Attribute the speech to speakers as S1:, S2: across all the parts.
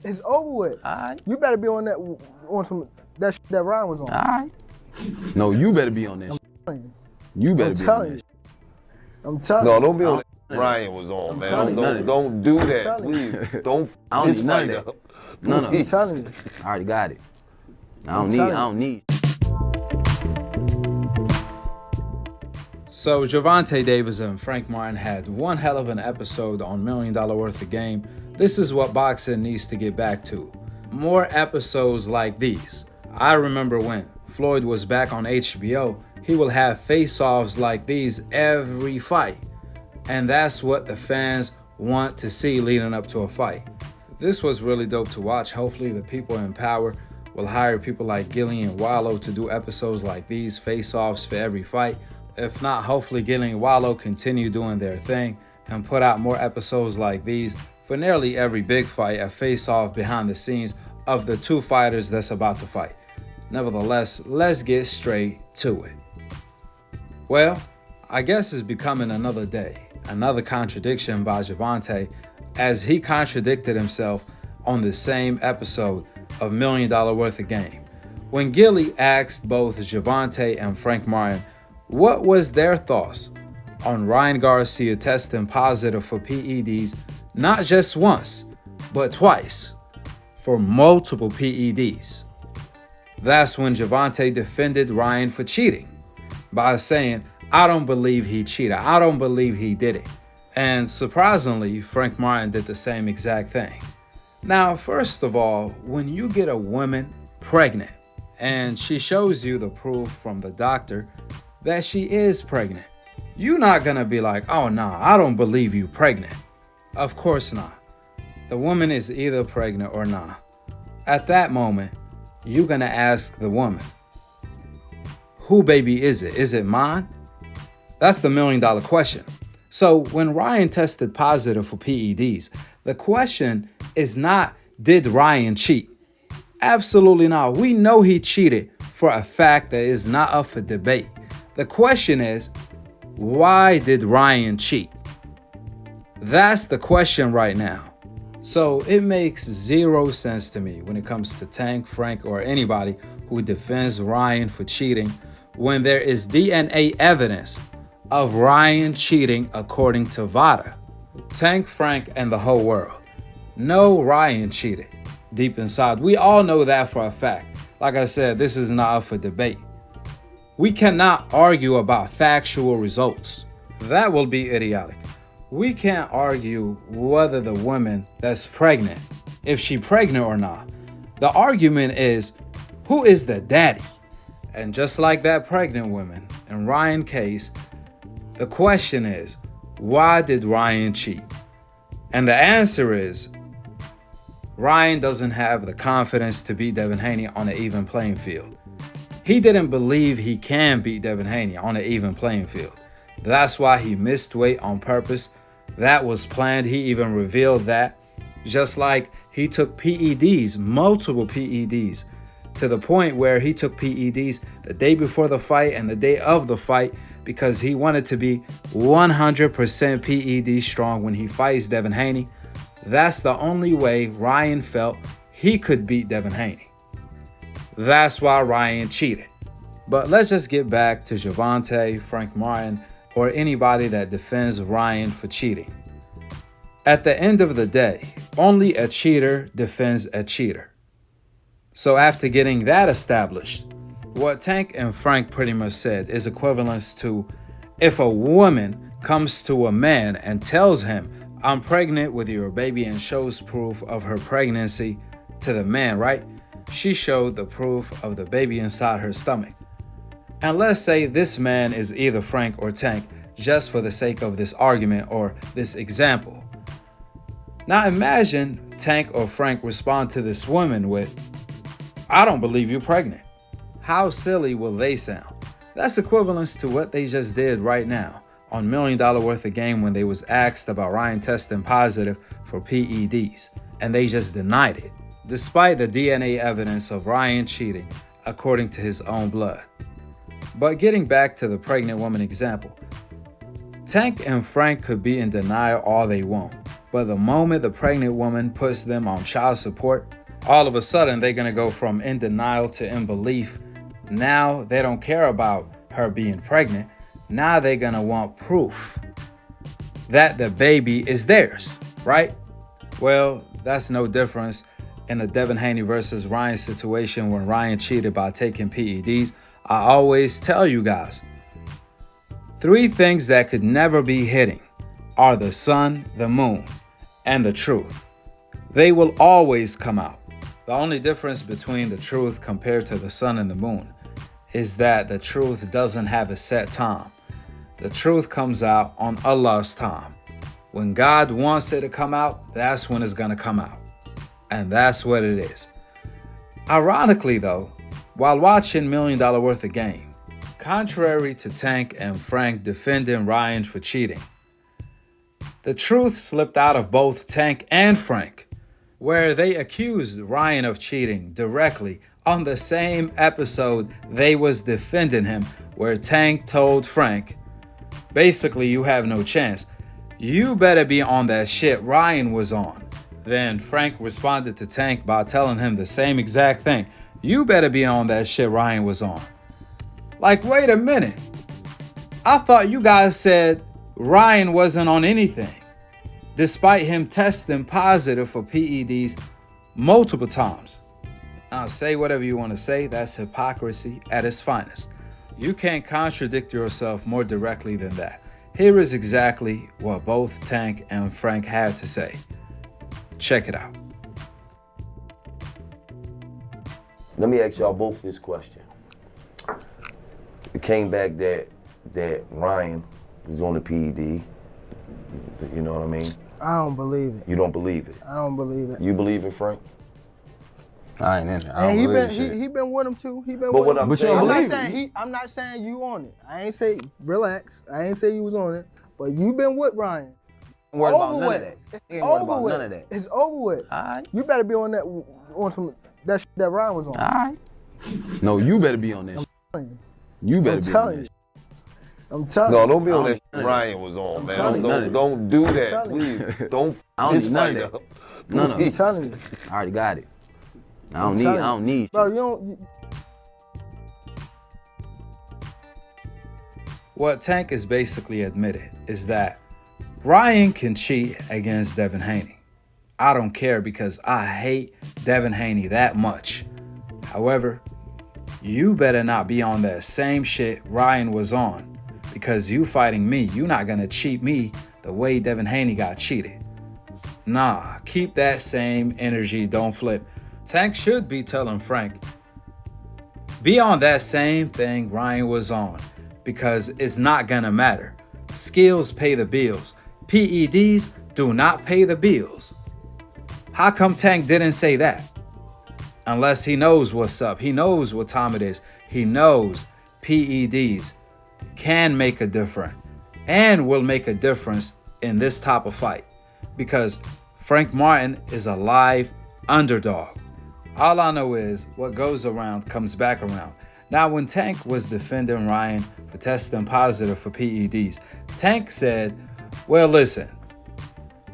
S1: It's over with.
S2: All right.
S1: You better be on that that shit that Ryan was on.
S2: All right. No, you better be on that shit. You better be on that shit.
S1: I'm telling
S3: No,
S1: you.
S3: don't be on that Ryan was on, man. Don't do that, please. Don't
S2: I don't
S3: this
S2: need none
S3: fight
S2: of that.
S3: up.
S2: No.
S1: I'm telling you.
S2: I already got it. I
S1: I'm
S2: don't need.
S4: So Gervonta Davis and Frank Martin had one hell of an episode on $1 Million Worth of Game. This is what boxing needs to get back to. More episodes like these. I remember when Floyd was back on HBO, he will have face-offs like these every fight. And that's what the fans want to see leading up to a fight. This was really dope to watch. Hopefully the people in power will hire people like Gillian Wallow to do episodes like these, face-offs for every fight. If not, hopefully Gillian and Wallow continue doing their thing and put out more episodes like these for nearly every big fight, a face-off behind the scenes of the two fighters that's about to fight. Nevertheless, let's get straight to it. Well, I guess it's becoming another day, another contradiction by Gervonta, as he contradicted himself on the same episode of $1 Million Worth of Game. When Gilly asked both Gervonta and Frank Martin what was their thoughts on Ryan Garcia testing positive for PEDs, not just once, but twice, for multiple PEDs. That's when Gervonta defended Ryan for cheating by saying, I don't believe he cheated. I don't believe he did it. And surprisingly, Frank Martin did the same exact thing. Now, first of all, when you get a woman pregnant and she shows you the proof from the doctor that she is pregnant, you're not gonna be like, oh nah, I don't believe you pregnant. Of course not. The woman is either pregnant or not. At that moment, you're gonna ask the woman, who baby is it? Is it mine? That's the $1 million question. So when Ryan tested positive for PEDs, the question is not, did Ryan cheat? Absolutely not. We know he cheated for a fact that is not up for debate. The question is, why did Ryan cheat? That's the question right now. So it makes zero sense to me when it comes to Tank, Frank, or anybody who defends Ryan for cheating when there is DNA evidence of Ryan cheating according to VADA. Tank, Frank, and the whole world know Ryan cheated deep inside. We all know that for a fact. Like I said, this is not up for debate. We cannot argue about factual results. That will be idiotic. We can't argue whether the woman that's pregnant, if she's pregnant or not. The argument is, who is the daddy? And just like that pregnant woman, in Ryan's case, the question is, why did Ryan cheat? And the answer is, Ryan doesn't have the confidence to beat Devin Haney on an even playing field. He didn't believe he can beat Devin Haney on an even playing field. That's why he missed weight on purpose. That was planned. He even revealed that. Just like he took PEDs, multiple PEDs, to the point where he took PEDs the day before the fight and the day of the fight because he wanted to be 100% PED strong when he fights Devin Haney. That's the only way Ryan felt he could beat Devin Haney. That's why Ryan cheated. But let's just get back to Gervonta, Frank Martin, or anybody that defends Ryan for cheating. At the end of the day, only a cheater defends a cheater. So after getting that established, what Tank and Frank pretty much said is equivalent to if a woman comes to a man and tells him, I'm pregnant with your baby, and shows proof of her pregnancy to the man, right? She showed the proof of the baby inside her stomach. And let's say this man is either Frank or Tank, just for the sake of this argument or this example. Now imagine Tank or Frank respond to this woman with, I don't believe you're pregnant. How silly will they sound? That's equivalent to what they just did right now on $1 Million Worth of Game when they was asked about Ryan testing positive for PEDs, and they just denied it, despite the DNA evidence of Ryan cheating according to his own blood. But getting back to the pregnant woman example, Tank and Frank could be in denial all they want, but the moment the pregnant woman puts them on child support, all of a sudden they're gonna go from in denial to in belief. Now they don't care about her being pregnant. Now they're gonna want proof that the baby is theirs, right? Well, that's no difference in the Devin Haney versus Ryan situation when Ryan cheated by taking PEDs. I always tell you guys, 3 things that could never be hidden are the sun, the moon, and the truth. They will always come out. The only difference between the truth compared to the sun and the moon is that the truth doesn't have a set time. The truth comes out on Allah's time. When God wants it to come out, that's when it's going to come out. And that's what it is. Ironically though, while watching $1 Million Worth of Game, contrary to Tank and Frank defending Ryan for cheating, the truth slipped out of both Tank and Frank, where they accused Ryan of cheating directly on the same episode they was defending him, where Tank told Frank, basically, you have no chance. You better be on that shit Ryan was on. Then Frank responded to Tank by telling him the same exact thing. You better be on that shit Ryan was on. Like, wait a minute. I thought you guys said Ryan wasn't on anything, despite him testing positive for PEDs multiple times. Now, say whatever you want to say, that's hypocrisy at its finest. You can't contradict yourself more directly than that. Here is exactly what both Tank and Frank had to say. Check it out.
S3: Let me ask y'all both this question. It came back that Ryan was on the PED. You know what I mean?
S1: I don't believe it.
S3: You don't believe it?
S1: I don't believe it.
S3: You believe it, Frank?
S2: I ain't in it. I don't believe shit.
S1: He been with him too. He been
S3: But
S1: with
S3: what
S1: him.
S3: I'm
S2: But you
S3: saying,
S2: don't
S1: I'm
S2: believe
S1: not
S2: it.
S1: saying I'm not saying you on it. I ain't say relax. I ain't say you was on it. But you been with Ryan.
S2: Don't worry about
S1: Over
S2: none
S1: with.
S2: of that.
S1: It's
S2: Ain't worried
S1: over
S2: about
S1: with.
S2: none of that.
S1: It's over with.
S2: All right.
S1: You better be on that shit that Ryan was on.
S2: All right. No, you better be on that shit. You better be on that shit.
S1: I'm telling
S3: no,
S1: you.
S3: don't be on that shit
S2: none of
S3: Ryan was on, man.
S1: telling you.
S3: Don't do that,
S1: telling you.
S3: please. Don't
S2: I don't
S3: this
S2: need none
S3: fight
S2: of that.
S3: up.
S2: None of
S1: I'm
S2: it.
S1: telling you.
S2: I already got it. I
S1: I'm
S2: don't
S1: telling
S2: need
S1: you. Bro,
S2: shit.
S1: you don't.
S4: What Tank is basically admitted is that Ryan can cheat against Devin Haney. I don't care because I hate Devin Haney that much. However, you better not be on that same shit Ryan was on, because you fighting me, you're not gonna cheat me the way Devin Haney got cheated. Nah, keep that same energy, don't flip. Tank should be telling Frank, be on that same thing Ryan was on, because it's not gonna matter. Skills pay the bills. PEDs do not pay the bills. How come Tank didn't say that? Unless he knows what's up. He knows what time it is. He knows PEDs can make a difference and will make a difference in this type of fight, because Frank Martin is a live underdog. All I know is what goes around comes back around. Now, when Tank was defending Ryan for testing positive for PEDs, Tank said, well, listen,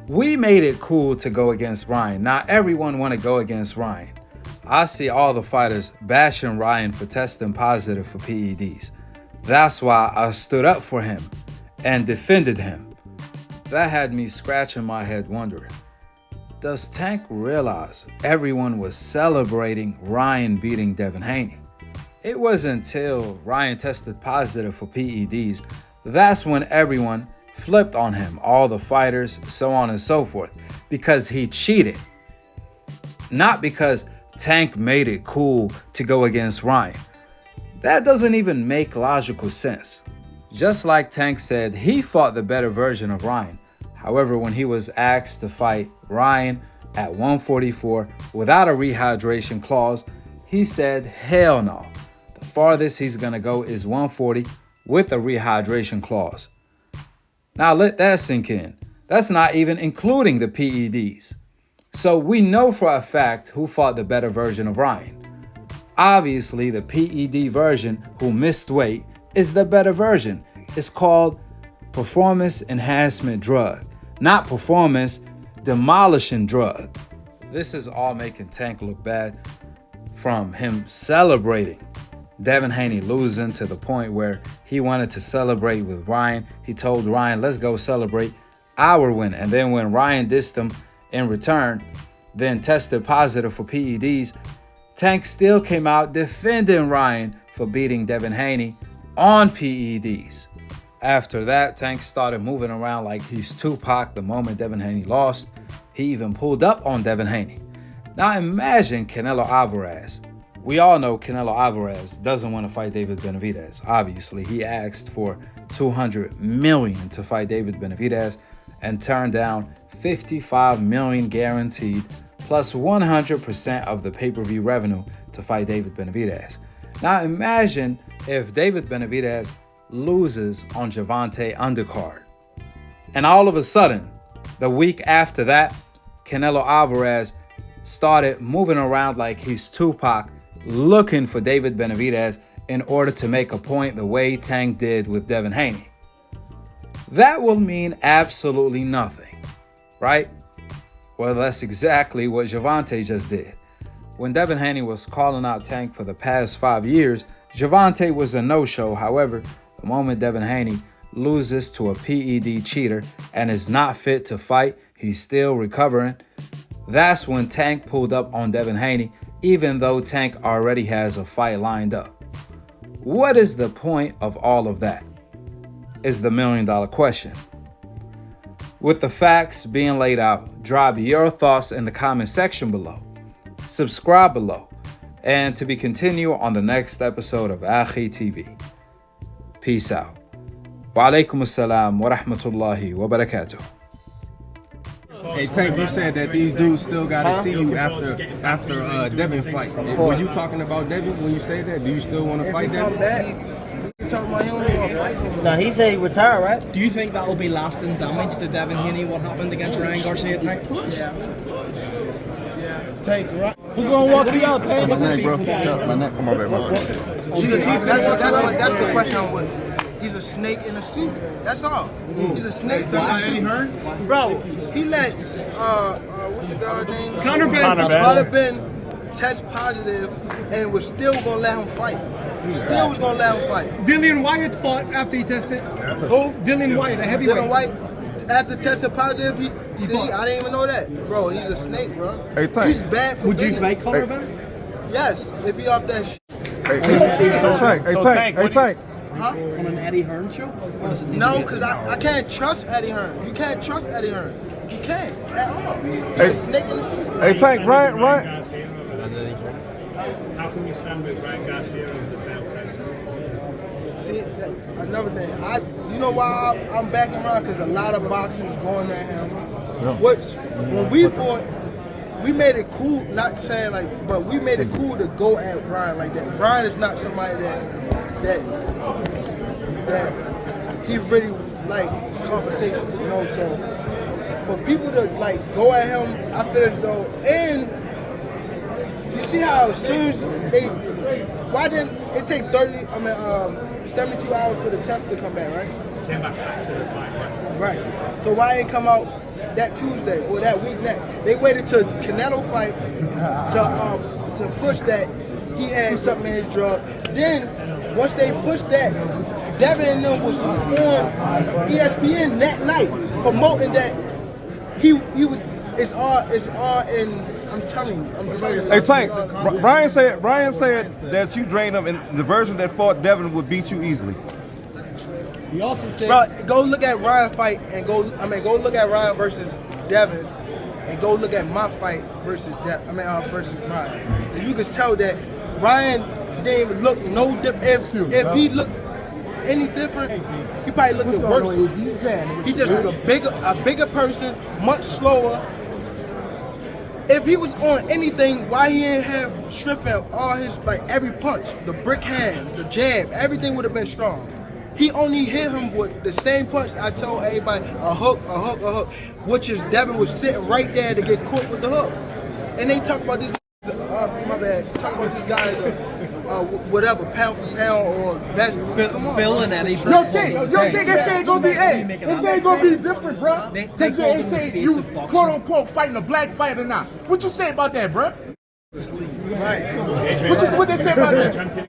S4: we made it cool to go against Ryan. Not everyone want to go against Ryan. I see all the fighters bashing Ryan for testing positive for PEDs. That's why I stood up for him and defended him. That had me scratching my head wondering, does Tank realize everyone was celebrating Ryan beating Devin Haney? It wasn't until Ryan tested positive for PEDs, that's when everyone flipped on him, all the fighters, so on and so forth, because he cheated. Not because Tank made it cool to go against Ryan. That doesn't even make logical sense. Just like Tank said, he fought the better version of Ryan. However, when he was asked to fight Ryan at 144 without a rehydration clause, he said, hell no. The farthest he's gonna go is 140 with a rehydration clause. Now let that sink in. That's not even including the PEDs. So we know for a fact who fought the better version of Ryan. Obviously, the PED version who missed weight is the better version. It's called performance enhancement drug, not performance demolishing drug. This is all making Tank look bad, from him celebrating Devin Haney losing to the point where he wanted to celebrate with Ryan. He told Ryan, let's go celebrate our win. And then when Ryan dissed him in return, then tested positive for PEDs, Tank still came out defending Ryan for beating Devin Haney on PEDs. After that, Tank started moving around like he's Tupac the moment Devin Haney lost. He even pulled up on Devin Haney. Now imagine Canelo Alvarez. We all know Canelo Alvarez doesn't want to fight David Benavidez. Obviously, he asked for $200 million to fight David Benavidez and turned down $55 million guaranteed plus 100% of the pay-per-view revenue to fight David Benavidez. Now imagine if David Benavidez loses on Gervonta undercard. And all of a sudden, the week after that, Canelo Alvarez started moving around like he's Tupac, looking for David Benavidez in order to make a point the way Tank did with Devin Haney. That will mean absolutely nothing, right? Well, that's exactly what Gervonta just did. When Devin Haney was calling out Tank for the past 5 years, Gervonta was a no-show. However, the moment Devin Haney loses to a PED cheater and is not fit to fight, he's still recovering. That's when Tank pulled up on Devin Haney, even though Tank already has a fight lined up. What is the point of all of that? Is the million-dollar question. With the facts being laid out, drop your thoughts in the comment section below. Subscribe below, and to be continued on the next episode of Akhi TV. Peace out. Wa alaikum assalam wa rahmatullahi wa barakatuh.
S5: Hey Tank, you said that these dudes still gotta see you after Devin fight. Were you talking about Devin when you say that? Do you still want to fight
S1: If he come
S5: Devin?
S1: back, we talking about him want to fight him.
S6: No, he said he retired, right?
S7: Do you think that'll be lasting damage to Devin Haney, what happened against Ryan Garcia, Tank?
S1: Yeah. Tank, right? Who gonna walk you out, Tank?
S5: My neck, bro. My neck. Come on, baby.
S1: That's the question I'm with. He's a snake in a suit. That's all. He's a snake in a suit. Bro, he let what's the guy's name?
S7: Conor
S1: Ben test positive and was still gonna let him fight. Still was gonna let him fight.
S7: Dillian Wyatt fought after he tested.
S1: Who?
S7: Dillian Wyatt, a heavyweight.
S1: Dylan White, after testing positive, I didn't even know that. Bro, he's a snake, bro.
S5: Hey, Tank.
S1: He's bad for
S7: Would you
S1: business.
S7: fight Conor Ben?
S1: Yes, if he off that shit.
S5: Hey, Tank.
S1: Huh?
S7: On an Eddie Hearn show?
S1: No, because I can't trust Eddie Hearn. You can't trust Eddie Hearn. You can't at all. He's a snake in the suit.
S5: Hey, Tank, Ryan.
S8: How can you stand with Ryan Garcia and the failed tests?
S1: See, another thing. You know why I'm backing Ryan? Because a lot of boxing is going at him. When we fought, we made it cool, not saying like, but we made it cool to go at Ryan like that. Ryan is not somebody that he really like confrontation, you know. So for people to like go at him, I feel as though, and you see how as soon as why didn't it take 72 hours for the test to come back, right?
S8: Came back after the fight.
S1: Right. So why didn't come out that Tuesday or that week next? They waited till Canelo fight to push that he had something in his drug. Then once they pushed that, Devin and them was on ESPN that night promoting that he would. It's all in. I'm telling you.
S5: Hey, Tank. Ryan said that you drained him, and the version that fought Devin would beat you easily.
S1: He also said, bro, go look at Ryan fight and go look at Ryan versus Devin, and go look at my fight versus versus Ryan. And you can tell that Ryan didn't even look no different. If he looked any different, he probably looked worse. He just was a bigger person, much slower. If he was on anything, why he didn't have strength at all his, like every punch, the brick hand, the jab, everything would have been strong. He only hit him with the same punch. I told everybody, a hook, which is Devin was sitting right there to get caught with the hook. And they talk about this, my bad, talk about this guy whatever, pound for pound or best.
S7: Bill and Eddie.
S6: Yo, T, they say it gonna be, hey, they say it gonna be different, bro. Because they say you, quote unquote, fighting a black fighter now. What you say about that, bro?
S1: Right.
S6: What they say about that?